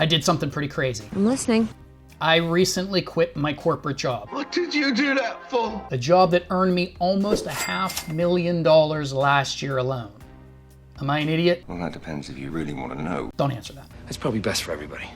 I did something pretty crazy. I'm listening. I recently quit my corporate job. What did you do that for? A job that earned me almost $500,000 last year alone. Am I an idiot? Well, that depends if you really want to know. Don't answer that. That's probably best for everybody.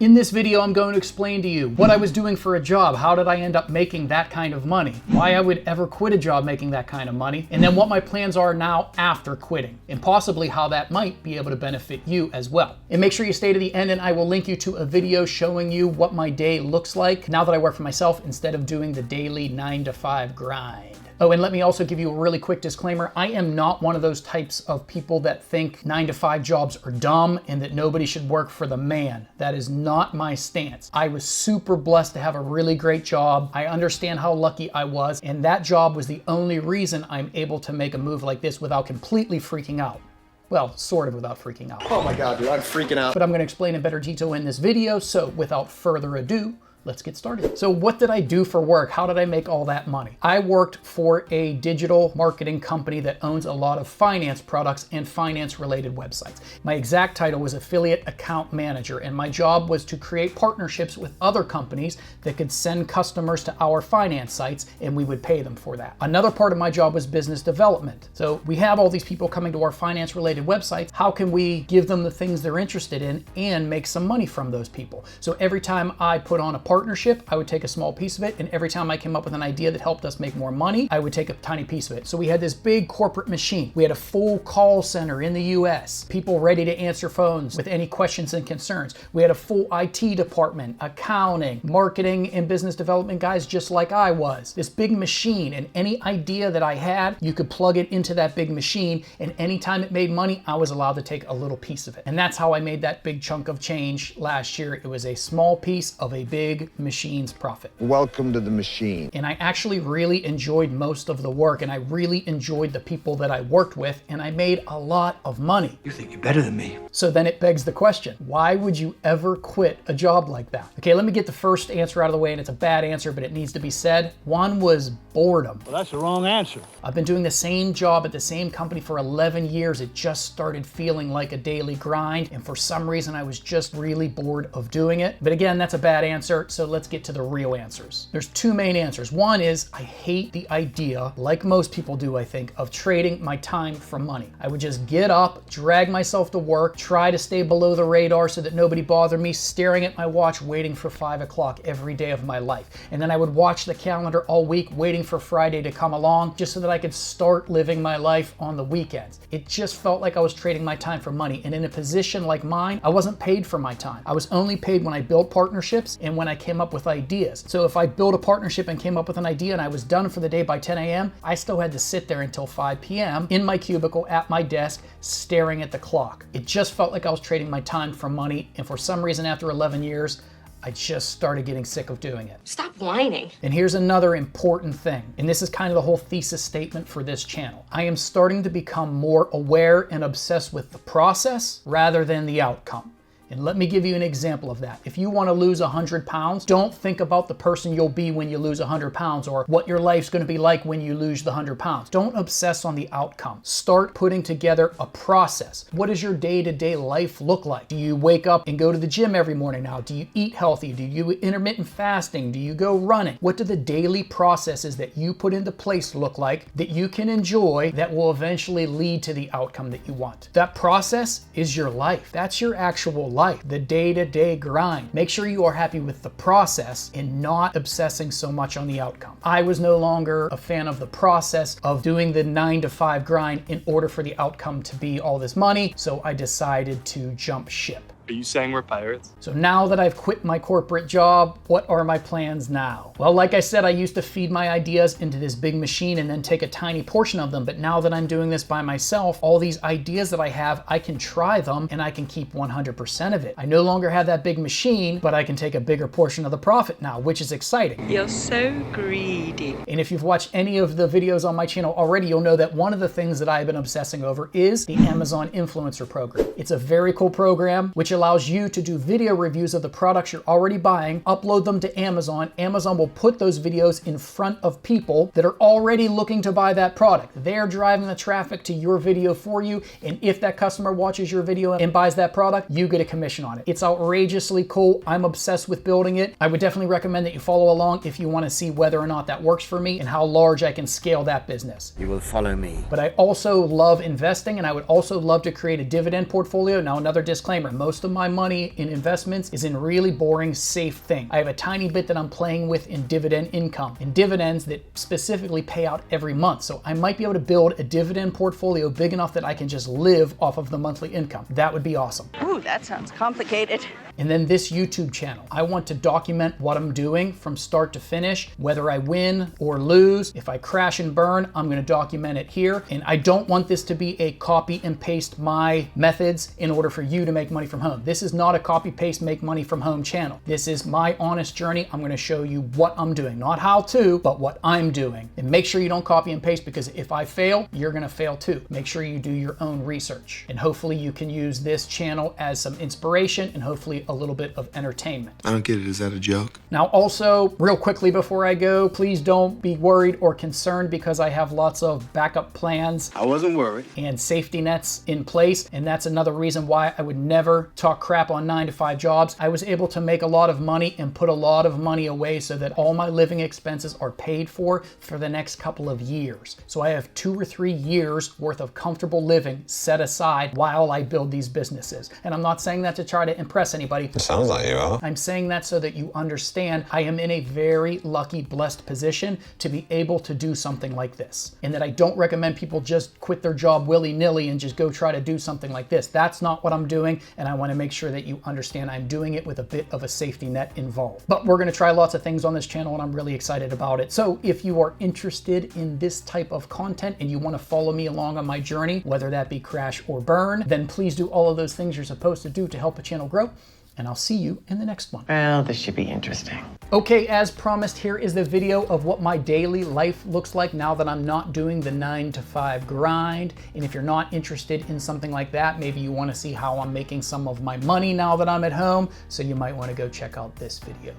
In this video, I'm going to explain to you what I was doing for a job, how did I end up making that kind of money, why I would ever quit a job making that kind of money, and then what my plans are now after quitting, and possibly how that might be able to benefit you as well. And make sure you stay to the end, and I will link you to a video showing you what my day looks like now that I work for myself instead of doing the daily 9-to-5 grind. Oh, and let me also give you a really quick disclaimer. I am not one of those types of people that think 9-to-5 jobs are dumb and that nobody should work for the man. That is not my stance. I was super blessed to have a really great job. I understand how lucky I was, and that job was the only reason I'm able to make a move like this without completely freaking out. Well, sort of without freaking out. Oh my God, dude, I'm freaking out. But I'm gonna explain in better detail in this video, so without further ado, let's get started. So what did I do for work? How did I make all that money? I worked for a digital marketing company that owns a lot of finance products and finance related websites. My exact title was affiliate account manager, and my job was to create partnerships with other companies that could send customers to our finance sites and we would pay them for that. Another part of my job was business development. So we have all these people coming to our finance related websites. How can we give them the things they're interested in and make some money from those people? So every time I put on a partnership, I would take a small piece of it, and every time I came up with an idea that helped us make more money, I would take a tiny piece of it. So we had this big corporate machine. We had a full call center in the US, people ready to answer phones with any questions and concerns. We had a full IT department, accounting, marketing, and business development guys just like I was. This big machine, and any idea that I had, you could plug it into that big machine, and anytime it made money, I was allowed to take a little piece of it. And that's how I made that big chunk of change last year. It was a small piece of a big machine's profit. Welcome to the machine. And I actually really enjoyed most of the work, and I really enjoyed the people that I worked with, and I made a lot of money. You think you're better than me? So then it begs the question, why would you ever quit a job like that? Okay, let me get the first answer out of the way, and it's a bad answer, but it needs to be said. One was boredom. Well, that's the wrong answer. I've been doing the same job at the same company for 11 years. It just started feeling like a daily grind, and for some reason I was just really bored of doing it. But again, that's a bad answer, so let's get to the real answers. There's two main answers. One is I hate the idea, like most people do I think, of trading my time for money. I would just get up, drag myself to work, try to stay below the radar so that nobody bothered me, staring at my watch, waiting for 5 o'clock every day of my life. And then I would watch the calendar all week, waiting for Friday to come along, just so that I could start living my life on the weekends. It just felt like I was trading my time for money. And in a position like mine, I wasn't paid for my time. I was only paid when I built partnerships and when I came up with ideas. So if I built a partnership and came up with an idea and I was done for the day by 10 a.m., I still had to sit there until 5 p.m. in my cubicle at my desk, staring at the clock. It just felt like I was trading my time for money. And for some reason, after 11 years, I just started getting sick of doing it. Stop whining. And here's another important thing, and this is kind of the whole thesis statement for this channel. I am starting to become more aware and obsessed with the process rather than the outcome. And let me give you an example of that. If you want to lose 100 pounds, don't think about the person you'll be when you lose 100 pounds or what your life's going to be like when you lose the 100 pounds. Don't obsess on the outcome. Start putting together a process. What does your day-to-day life look like? Do you wake up and go to the gym every morning now? Do you eat healthy? Do you intermittent fasting? Do you go running? What do the daily processes that you put into place look like that you can enjoy that will eventually lead to the outcome that you want? That process is your life. That's your actual life. The day-to-day grind. Make sure you are happy with the process and not obsessing so much on the outcome. I was no longer a fan of the process of doing the 9-to-5 grind in order for the outcome to be all this money, so I decided to jump ship. Are you saying we're pirates? So now that I've quit my corporate job, what are my plans now? Well, like I said, I used to feed my ideas into this big machine and then take a tiny portion of them. But now that I'm doing this by myself, all these ideas that I have, I can try them and I can keep 100% of it. I no longer have that big machine, but I can take a bigger portion of the profit now, which is exciting. You're so greedy. And if you've watched any of the videos on my channel already, you'll know that one of the things that I've been obsessing over is the Amazon Influencer Program. It's a very cool program, which allows you to do video reviews of the products you're already buying, upload them to Amazon. Amazon will put those videos in front of people that are already looking to buy that product. They're driving the traffic to your video for you, and if that customer watches your video and buys that product, you get a commission on it. It's outrageously cool. I'm obsessed with building it. I would definitely recommend that you follow along if you want to see whether or not that works for me and how large I can scale that business. You will follow me. But I also love investing, and I would also love to create a dividend portfolio. Now, another disclaimer, most of my money in investments is in really boring, safe things. I have a tiny bit that I'm playing with in dividend income, in dividends that specifically pay out every month. So I might be able to build a dividend portfolio big enough that I can just live off of the monthly income. That would be awesome. Ooh, that sounds complicated. And then this YouTube channel. I want to document what I'm doing from start to finish, whether I win or lose. If I crash and burn, I'm gonna document it here. And I don't want this to be a copy and paste my methods in order for you to make money from home. This is not a copy paste make money from home channel. This is my honest journey. I'm gonna show you what I'm doing, not how to, but what I'm doing. And make sure you don't copy and paste, because if I fail, you're gonna fail too. Make sure you do your own research. And hopefully you can use this channel as some inspiration and hopefully a little bit of entertainment. I don't get it. Is that a joke? Now also, real quickly before I go, please don't be worried or concerned, because I have lots of backup plans I wasn't worried. and safety nets in place. And that's another reason why I would never talk crap on 9-to-5 jobs. I was able to make a lot of money and put a lot of money away so that all my living expenses are paid for the next couple of years. So I have 2 or 3 years worth of comfortable living set aside while I build these businesses. And I'm not saying that to try to impress anybody. Sounds like you are. I'm saying that so that you understand I am in a very lucky, blessed position to be able to do something like this. And that I don't recommend people just quit their job willy-nilly and just go try to do something like this. That's not what I'm doing, and I want to make sure that you understand I'm doing it with a bit of a safety net involved. But we're going to try lots of things on this channel, and I'm really excited about it. So if you are interested in this type of content and you want to follow me along on my journey, whether that be crash or burn, then please do all of those things you're supposed to do to help a channel grow. And I'll see you in the next one. Well, this should be interesting. Okay, as promised, here is the video of what my daily life looks like now that I'm not doing the 9-to-5 grind. And if you're not interested in something like that, maybe you want to see how I'm making some of my money now that I'm at home, so you might want to go check out this video.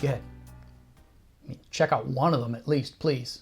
Go ahead. I mean, check out one of them at least, please.